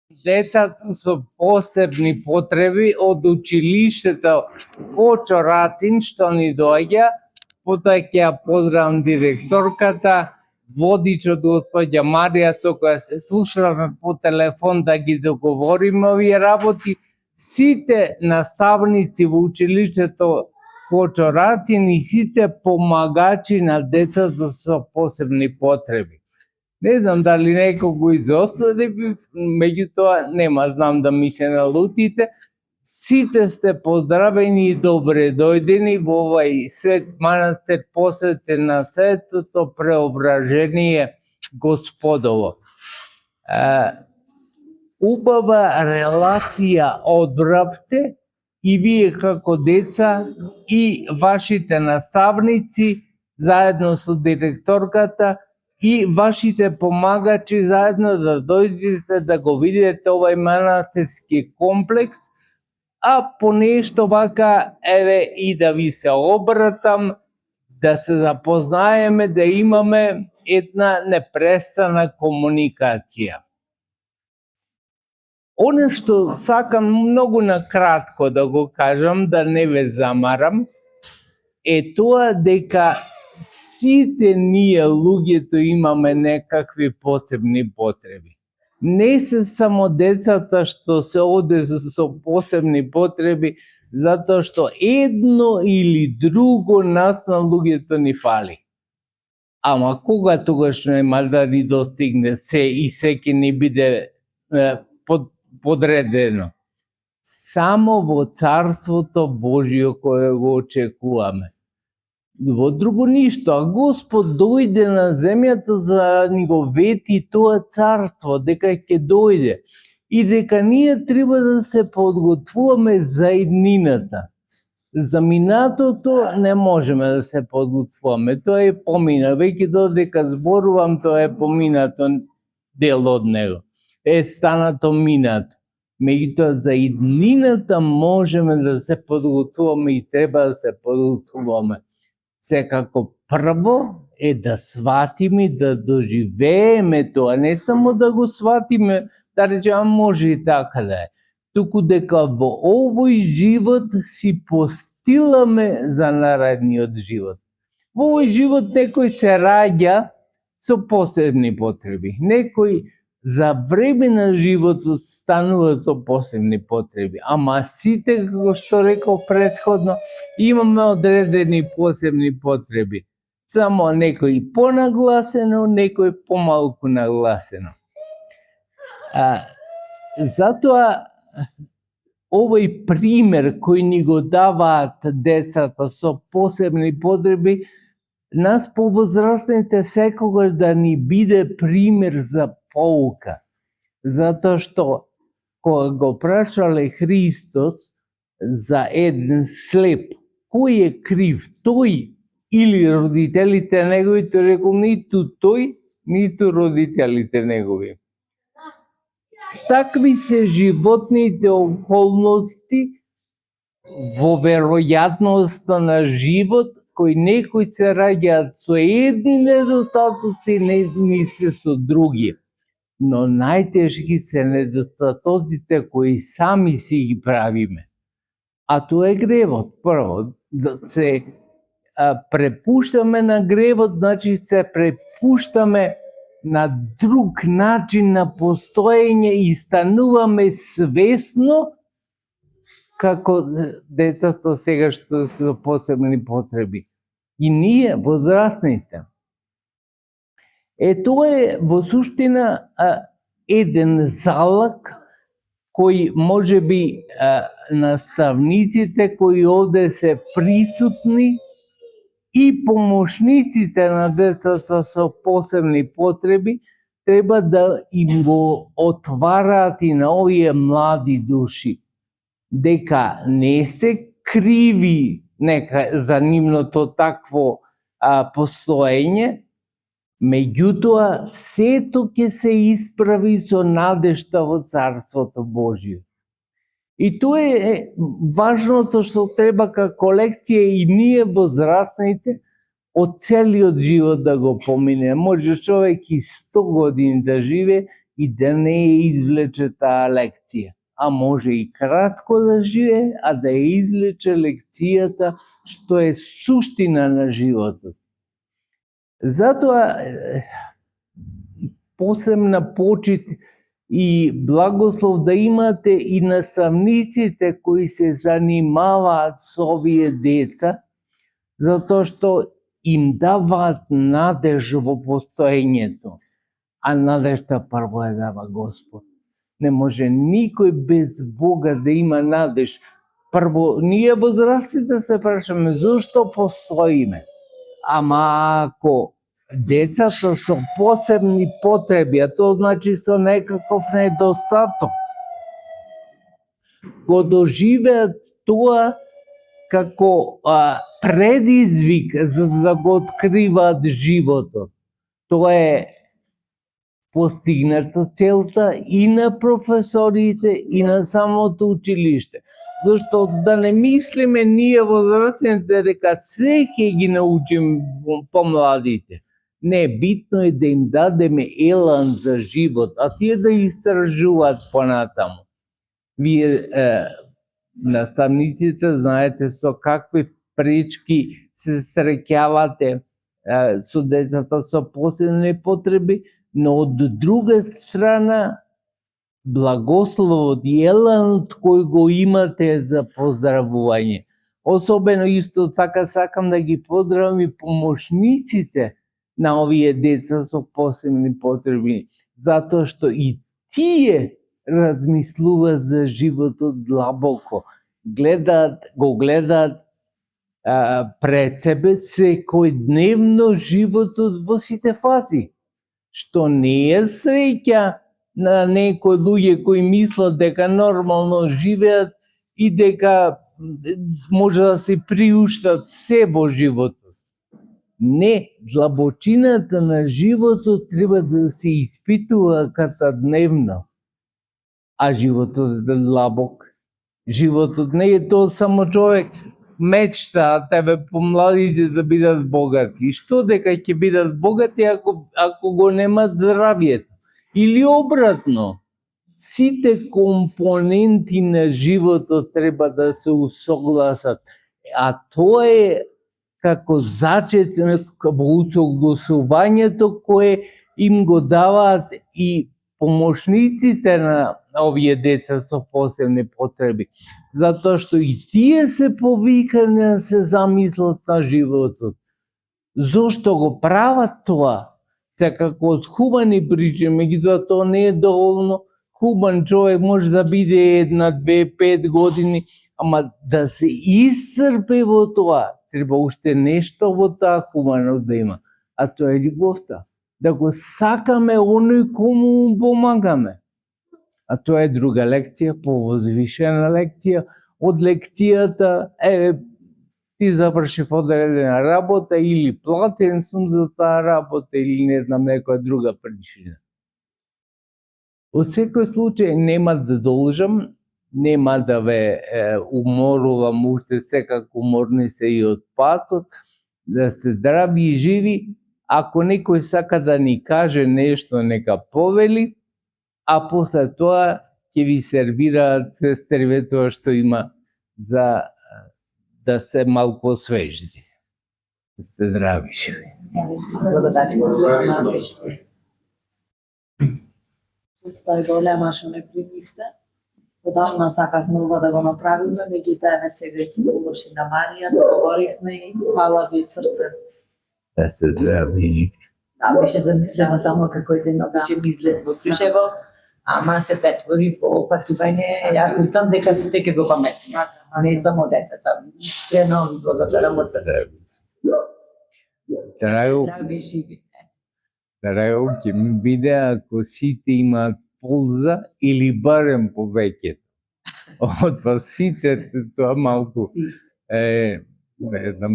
Децата со посебни потреби од училиштето Кочо Ратин што ни доаѓа, потоа ќе ја поздравам директорката, водичот господја Марија со која се слушавме по телефон да ги договориме овие работи, сите наставници во училиштето Кочо Ратин и сите помагачи на децата со посебни потреби. Не знам дали некого изостави, меѓутоа нема, знам да ми се налутите. Сите сте поздравени и добре дојдени во овај свет манастир посветен на светото преображение Господово. Убава релација одбравте и вие како деца и вашите наставници заедно со директорката и вашите помагачи заедно да дојдете да го видите овај манастирски комплекс, а по нешто вака, еве и да ви се обратам, да се запознаеме, да имаме една непрестана комуникација. Оно што сакам многу накратко да го кажам, да не ве замарам, е тоа дека сите ние луѓето имаме некакви посебни потреби. Не се само децата што се оде со посебни потреби, затоа што едно или друго нас на луѓето ни фали. Ама кога тогаш нема да ни достигне се и се ќе ни биде подредено? Само во Царството Божјо кое го очекуваме. Во друго ништо, а Господ дојде на земјата за да ни го вети тоа царство, дека ќе дојде и дека ние треба да се подготвуваме за иднината. За минатото не можеме да се подготвуваме, тоа е помина, веќе додека зборувам, тоа е поминато дел од него, е станато минато. Меѓутоа за иднината можеме да се подготвуваме и треба да се подготвуваме. Секако прво е да сватиме, да доживееме тоа, не само да го сватиме, да речеме може и така да е, туку дека во овој живот си постиламе за наредниот живот. Во овој живот некој се раѓа со посебни потреби, некој за време на животот станува со посебни потреби, ама сите, како што реков претходно, имаме одредени посебни потреби. Само некој понагласено, некој помалку нагласено. Затоа, овој пример кој ни го даваат децата со посебни потреби, нас повозрастните секогаш да ни биде пример за поука. Затоа што, кога го прашале Христос за еден слеп, кој е крив, тој или родителите негови, тој рекол ниту тој, ниту родителите негови. Такви се животните околности во веројатноста на живот, кој некој се раѓаат со едни недостатоци, не се со други. Но најтешки се недостатоците кои сами си ги правиме. А тоа е гревот. Прво, да се препуштаме на гревот, значи се препуштаме на друг начин на постоење и стануваме свесно како децата сега што се со посебни потреби. И ние, возрастните. Тоа е во суштина еден залог кој може би наставниците кои овде се присутни и помошниците на децата со посебни потреби треба да им го отвараат и на овие млади души. Дека не се криви за нивното такво постоење, меѓутоа сето ќе се исправи со надежта во Царството Божјо. И тоа е важното што треба како лекција и ние возрастните од целиот живот да го помине. Може човек и 100 години да живе и да не ја извлече таа лекција. А може и кратко да живее, а да ја извлече лекцијата што е суштина на животот. Затоа посебна почит и благослов да имате и наставниците кои се занимаваат со овие деца, затоа што им даваат надеж во постоењето. А надежта прво ја дава Господ. Не може никој без Бога да има надеж. Прво, ние возрастите се прашаме зошто постоиме. Ама ако децата со посебни потреби, а тоа значи со некаков недостаток, го доживеат тоа како предизвик за да го откриваат животот. Тоа е постигната целта и на професорите и на самото училиште. Зашто да не мислиме ние возрастните дека се ќе ги научим помладите. Не, битно е да им дадеме елан за живот, а тие да истражуваат понатаму. Вие наставниците знаете со какви пречки се среќавате со децата со посебни потреби, но од друга страна благословот и еланот кој го имате за поздравување. Особено исто така сакам да ги поздравам и помошниците на овие деца со посебни потреби, затоа што и тие размислуваат за животот длабоко. Го гледаат пред себе секојдневно животот во сите фази, што не е среќа на некои луѓе кои мислат дека нормално живеат и дека може да се приуштат се во животот. Не, длабочината на животот треба да се испитува каждодневно. А животот е длабок. Животот не е тоа само човек мечта тебе помладите да бидат богати. Што дека ќе бидат богати ако го немат здравието? Или обратно, сите компоненти на животот треба да се усогласат. А тоа е како зачет во усогласувањето кое им го даваат и помошниците на овие деца со посебни потреби. Затоа што и тие се повикани да се замислат на животот. Зошто го прават тоа? Секако од хубани причи, меѓутоа тоа не е доволно. Хубан човек може да биде 1, 2, 5 години, ама да се исцрпи во тоа, треба уште нешто во таа хубаност да има. А тоа е љубовта. Да го сакаме оној кому помагаме. А тоа е друга лекција, повозвишена лекција. Од лекцијата, ти завршив одредена работа или платен сум за таа работа или не знам некоја друга причина. Во секој случај нема да должам, нема да ве уморувам, уште секако уморни се и од патот, да сте здрави и живи. Ако некој сака да ни каже нешто, нека повели, а после тоа ќе ви сервираат сестрите тоа што има за да се малку освежди. Да сте здрави, живи. Благодарим. Тоа е голема што ме примивте. Одамна сакав много да го направиме, меѓутоа еве сега и се положи на Марија, договоривме и фала ви срце. Да сте здрави. Да, беше замислено само како еден обичен изглед во Крушево, ама се претвори во патување. Јас мислам дека сите ќе го паметиме, а не само децата. Искрено ви благодарам од срце. Здрави живи. Драго ќе ми биде ако сите имаат полза или барем повеќето. Од сите тоа малку не знам,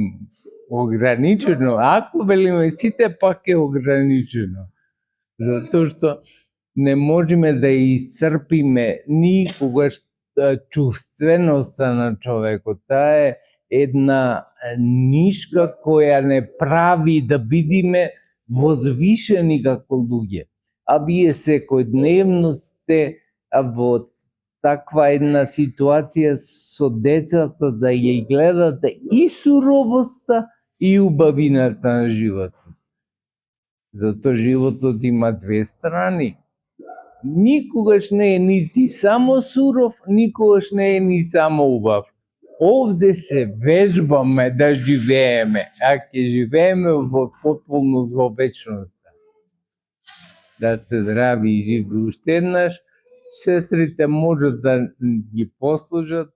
ограничено. Ако велиме сите, пак е ограничено. Затоа што не можеме да исцрпиме никогаш чувственоста на човекот. Таа е една нишка која не прави да бидиме возвишени како луѓе. а вие секојдневно сте во таква една ситуација со децата да ја гледате и суровоста и убавината на животот. Затоа животот има две страни. Никогаш не е нити само суров, никогаш не е ни само убав. Овде се вежбаме да живееме, а ќе живееме во потполност во вечноста. Да се здрави и живи уште еднаш. Сестрите можат да ги послужат